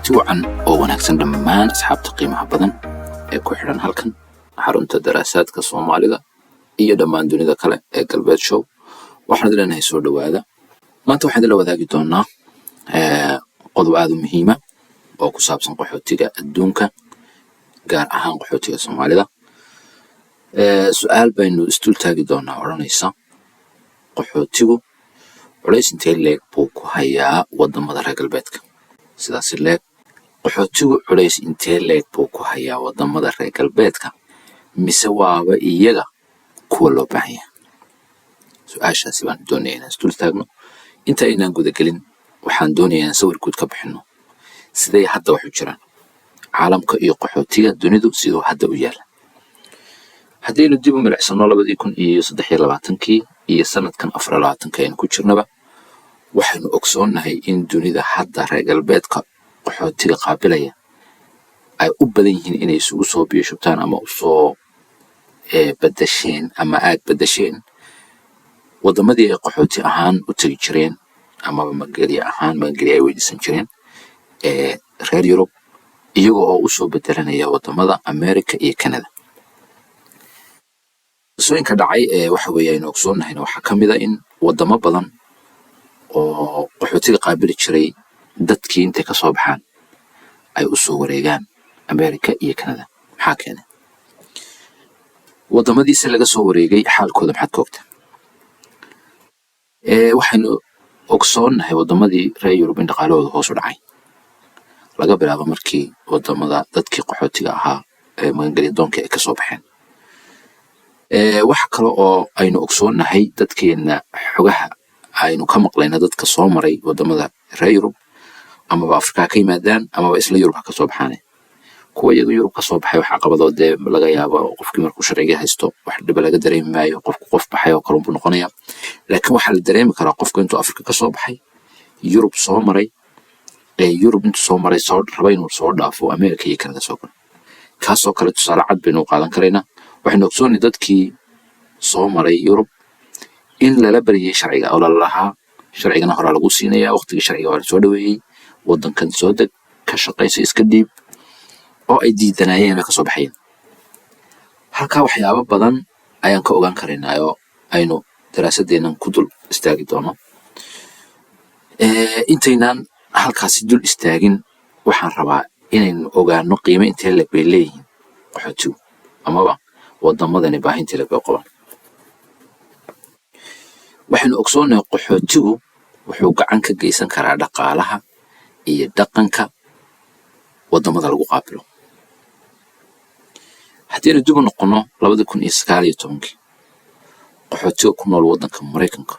kulanti wacan oo wanaagsan dhammaan asxaabta qiimaha badan ee ku xidhan halkan xarunta daraasaadka Soomaalida iyo dhammaan dunida kale ee Galbeed Show. waxaan idin leenahay soo dhawaada. maanta waxaan idin wadaagi doonaa qodob aad u muhiim ah oo ku saabsan qaxootiga adduunka, gaar ahaan qaxootiga Soomaalida. su'aal baynu istul taagi doonaa odhanaysa qaxootigu culays intee leeg buu ku hayaa wadamada reer galbeedka. sidaas leeg qaxootigu culays intee leeg buu ku hayaa wadamada reer galbeedka, mise waaba iyaga kuwa loo baahan yahay? su-aashaasi baan doonayaa inaan isdul taagno. inta aynaan gudagelin waxaan doonayaa inaan sawir guud ka bixino siday hadda wax u jiraan caalamka iyo qaxootiga dunidu siduu hadda u yaala. haddaynu dib u milicsano 2023 iyo sanadkan 2024 aynu ku jirnaba, waxaynu ogsoonnahay in dunida hadda reer galbeedka qaxootiga qaabilaya ay u badan yihiin inay isugu soo biishubtaan ama usoo badasheen ama aad badasheen wadamadii ay qaxooti ahaan u tegi jireen amaba magangelyo ay weydiisan jireen reer Yurub, iyaga oo usoo bedelanaya wadamada America iyo Canada. qisooyinka dhacay waxa weeye aynu ogsoonnahayna waxaa ka mid ah in wadamo badan oo qaxootiga qaabili jiray dadkii intay kasoo baxaan ay usoo wareegaan America iyo Canada. maxaa keenay? wadamadiisa laga soo wareegay xaalkooda maxaad ka ogtaa? waxaynu ogsoonnahay wadamadii reer Yurub in dhaqaalahooda hoos u dhacay laga bilaabo markii wadamada dadkii qaxootiga ahaa magangelyo doonka ay kasoo baxeen. waxa kale oo aynu ogsoonnahay dadkeena xogaha aynu ka maqlayna dadka soo maray wadamada reer Yurub amaba Afrika ka yimaadaan amaba isla Yurub ka soo baxaan. kuwa iyaga Yurub ka soo baxay waxa qabadoo laga yaabo qofkii markuu sharciga haysto wax dhib laga dareemi maayo, qof baxay oo kale buu noqonaya. laakiin waxa la dareemi karaa qofku intuu Afrika ka soo baxay, Yurub soo maray, Yurub intuu soo maray soo raba inuu soo dhaafo America iyo Canada soo galo. kaasoo kale tusaale cad baynu qaadan karaynaa. waxaynu ogsoonnahay dadkii soo maray Yurub in lala bariyay sharciga oo la lahaa sharcigana hore lagu siinaya, waqtigii sharciga waa la soo dhaweeyay, wadankan soo deg, ka shaqayso, iska dhiib, oo ay diidanayeen ka soo baxayeen. halkaa waxyaabo badan ayaan ka ogaan karaynaa oo aynu daraasadeennan ku dul istaagi doono. intaynaan halkaasi dul istaagin waxaan rabaa inaynu ogaano qiime intee leeg bay leeyihiin qaxootigu amaba wadamadani baahintii leeg bay qabaan. waxaynu ogsoonnahay qaxootigu wuxuu gacan ka geysan karaa dhaqaalaha iyo dhaqanka wadamada lagu qaabilo. haddaynu dib u noqono 2019 qaxootiga ku nool wadanka Mareykanka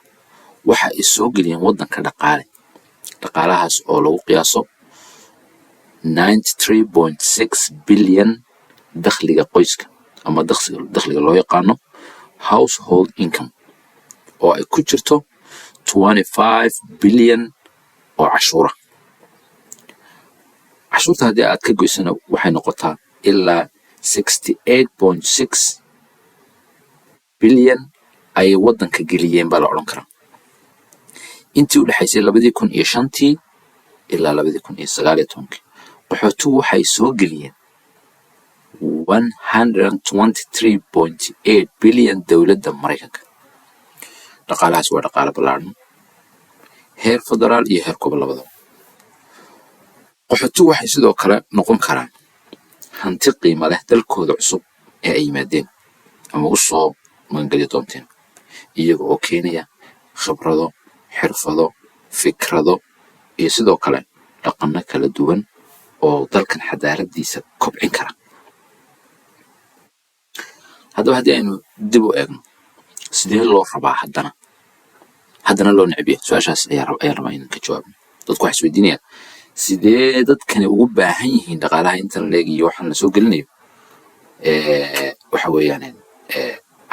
waxa ay soo geliyeen wadanka dhaqaalahaas oo lagu qiyaaso 93.6 bilyan dakhliga qoyska ama dakhliga loo yaqaano household income, oo ay ku jirto 25 bilyan oo cashuura. cashuurta haddii aad ka goysana waxay noqotaa ilaa 68.6 bilyan ay wadanka geliyeen baa la odhan karaa. intii u dhexaysay 2005 ilaa 2019 qaxootigu waxay soo geliyeen 123.8 bilyan dowladda Mareykanka. dhaqaalahaas waa dhaqaale ballaaran, heer federaal iyo heer gobol labadaba. qaxootigu waxay sidoo kale noqon karaan hanti qiimo leh dalkooda cusub ee ay yimaadeen ama u soo magangelyo doonteen, iyaga oo keenaya khibrado, xirfado, fikrado iyo sidoo kale dhaqano kala duwan oo dalkan xadaaradiisa kobcin kara. haddaba haddii aynu dib u eegno sidee loo rabaa haddana loo necbiya, su-aashaas ayaa rabaa inaan ka jawaabno. dadku waxay isweydiinayaan sidee dadkani ugu baahan yihiin dhaqaalaha intan leeg iyo waxaan la soo gelinayo waxa weeyaan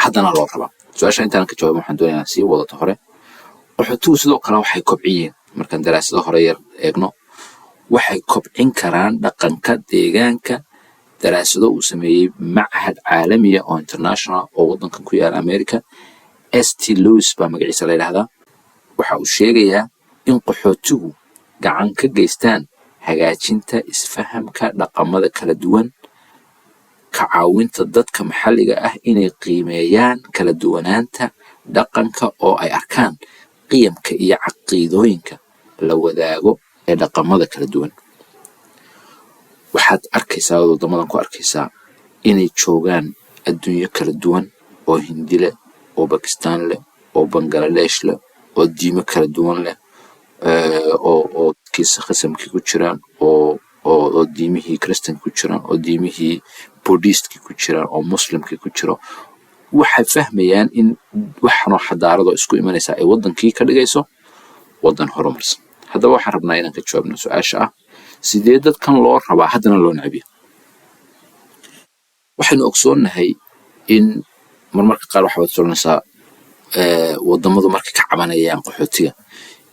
haddana loo rabaa. su-aasha intaan ka jawaabin waxaan doonayaa sii wadato hore. qaxootigu sidoo kale waxay kobciyeen, markaan daraasado hore yar eegno, waxay kobcin karaan dhaqanka deegaanka. daraasado uu sameeyey machad caalamiya oo international oo wadankan ku yaala America, St. Louis baa magaciisa la yidhaahdaa. waxa uu sheegayaa in qaxootigu gacan ka geystaan hagaajinta isfahamka dhaqamada kala duwan, ka caawinta dadka maxalliga ah inay qiimeeyaan kala duwanaanta dhaqanka oo ay arkaan qiyamka iyo caqiidooyinka la wadaago ee dhaqamada kala duwan. waxaad arkaysaa waddamadan ku arkaysaa inay joogaan adduunyo kala duwan oo Hindi leh, oo Bakistaan leh, oo Bangladesh leh, oo diimo kala duwan leh, oo kiisaqisamkii ku jiraan, oo diimihii kristanka ku jiraan, oo diimihii buddhistkii ku jiraan, oo muslimkii ku jiro. waxay fahmayaan in waxanoo xadaaradoo isku imanaysaa ay waddankii ka dhigayso waddan horumarsan. haddaba waxaan rabnaa inaan ka jawaabno su-aasha ah, sidee dadkan loo rabaa haddana loo necbiyo? waxaynu ogsoonnahay in marmarka qaar waxaad soconaysaa waddamadu markay ka cabanayaan qaxootiga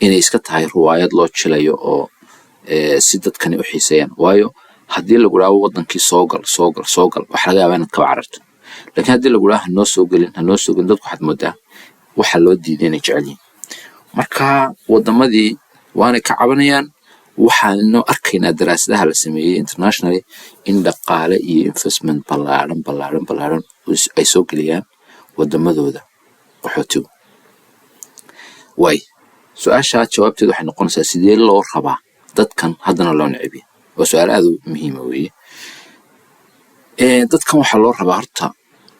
inay iska tahay riwaayad loo jilayo oo si dadkani u xiiseeyaan. waayo haddii lagu dhaho waddankii soo gal waxa laga yaabaa inaad kaba cararto, laakiin haddii lagu dhaho hanoo soo gelin dadku waxaad moodaa waxaa loo diiday inay jecel yihiin. marka waddamadii waanay ka cabanayaan. waxaanu arkaynaa daraasadaha la sameeyey internationally in dhaqaale iyo investment ballaaran ay soo geliyaan waddamadooda qaxootigu. su-aashaa jawaabteedu waxay noqonaysaa, sidee loo rabaa dadkan haddana loo necbiyo? waa su-aal aad u muhiima weeye. dadkan waxaa loo rabaa, horta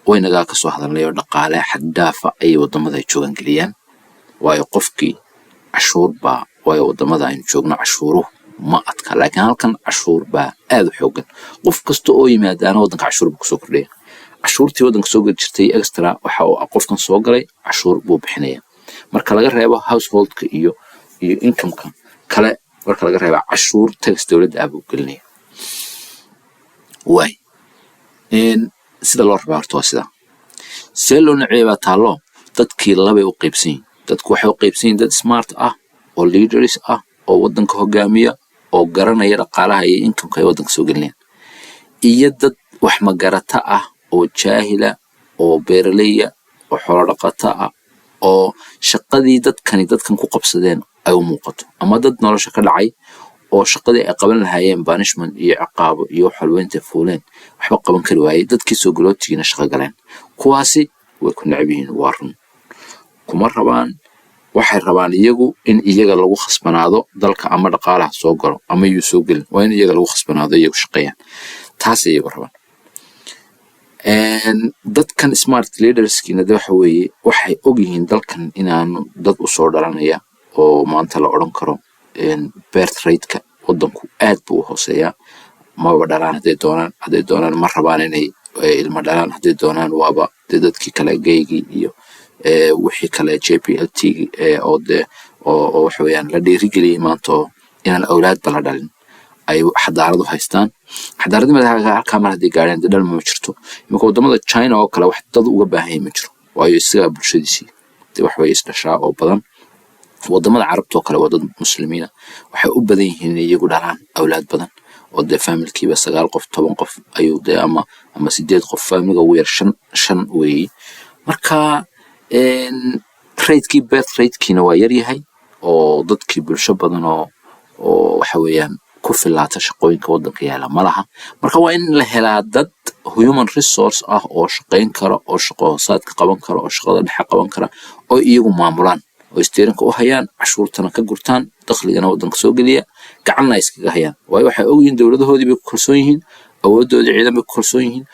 waynagaa ka soo hadalnay oo dhaqaale xaddaafa ayay waddamada ay joogan geliyaan. waayo qofkii waayo waddamada aynu joogno cashuuruhu ma adka, laakiin halkan cashuur baa aad u xoogan. qof kasta oo yimaadaana waddanka cashuur buu kusoo kordhaya. cashuurtii waddanka soo geli jirtay extra waxa uu qofkan soo galay cashuur buu bixinaya. marka laga reebo householdka iyo incomeka kale, marka laga reeba cashuur tax dowladda ah buu gelinaya. sida loo rabaa horta waa sidaa. see loo necbiya baa taallo. dadkii labay u qaybsan yihin. dadku waxay u qaybsan yihin dad smart ah oo leaders ah oo waddanka hogaamiya oo garanaya dhaqaalaha iyo incomeka ay waddanka soo gelinayaan, iyo dad wax magarata ah oo jaahila oo beeraleya oo xoolo dhaqata ah oo shaqadii dadkan ku qabsadeen ay u muuqato, ama dad nolosha ka dhacay oo shaqadii ay qaban lahaayeen banishment iyo ciqaabo iyo wax walba intay fuuleen waxba qaban kari waayey. dadkii soo galootigiina shaqo galeen. kuwaasi way ku necab yihiin, waa run. kuma rabaan. waxay rabaan iyagu in iyaga lagu khasbanaado dalka, ama dhaqaalaha soo galo ama yuu soo gelin. waa in iyaga lagu khasbanaado, iyagu shaqeeyaan. taasay iyagu rabaan. dadkan smart leaderskiina de waxa weeye waxay ogyihiin dalkan inaanu dad usoo dhalanaya oo maanta la odhan karo birth rateka waddanku aad buu u hooseeyaa. maba dhalaan hadday doonaan ma rabaan inay ilma dhalaan. hadday doonaan waaba dee dadkii kale geygii iyo wixii kale JPLT oo waxa weeyaan la dhiirigeliyey maanta oo inaan awlaadba la dhalin ay xadaaradu haystaan. xadaaradnimada halkaa mar haddii gaadheen dee dhalma ma jirto. iminka waddamada China oo kale wax dad uga baahan yahay ma jiro, waayo isagaa bulshadiisii dee wax way isdhashaa oo badan. waddamada carabta oo kale waa dad muslimiina, waxay u badan yihiin inay iyagu dhalaan awlaad badan oo dee faamilkiiba 9 qof 10 qof ayuu dee ama 8 qof faamiliga ugu yar 5 weeye. marka ratekii birth ratekiina waa yar yahay oo dadkii bulsho badan oo waxa weeyaan ku filaata shaqooyinka waddanka yaala ma laha. marka waa in la helaa dad human resource ah oo shaqayn kara, oo shaqo hoosaadka qaban kara, oo shaqada dhexe qaban kara, oo iyagu maamulaan, oo isteerinka u hayaan, cashuurtana ka gurtaan, dakhligana waddanka soo geliya, gacanna iskaga hayaan. waayo waxay ogyihiin dowladahoodii bay ku kalsoon yihiin, awooddoodii ciidan bay ku kalsoon yihiin,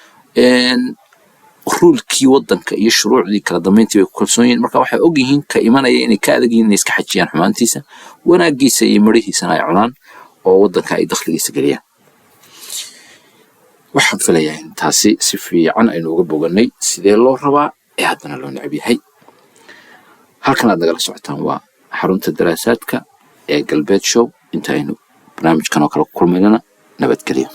ruulkii waddanka iyo shuruucdii kala dambeyntii bay ku kalsoon yihiin. marka waxay ogyihiin ka imanaya inay ka adag yihiin inay iska xajiyaan xumaantiisa, wanaagiisa iyo midhihiisana ay cunaan oo waddanka ay dakhligiisa geliyaan. waxaan filayaa in taasi si fiican aynu uga boganay sidee loo rabaa ee haddana loo necab yahay. halkan aad nagala socotaan waa xarunta daraasaadka ee Galbeed Show. inta aynu barnaamijkan oo kale ku kulmaynana nabadgelyo.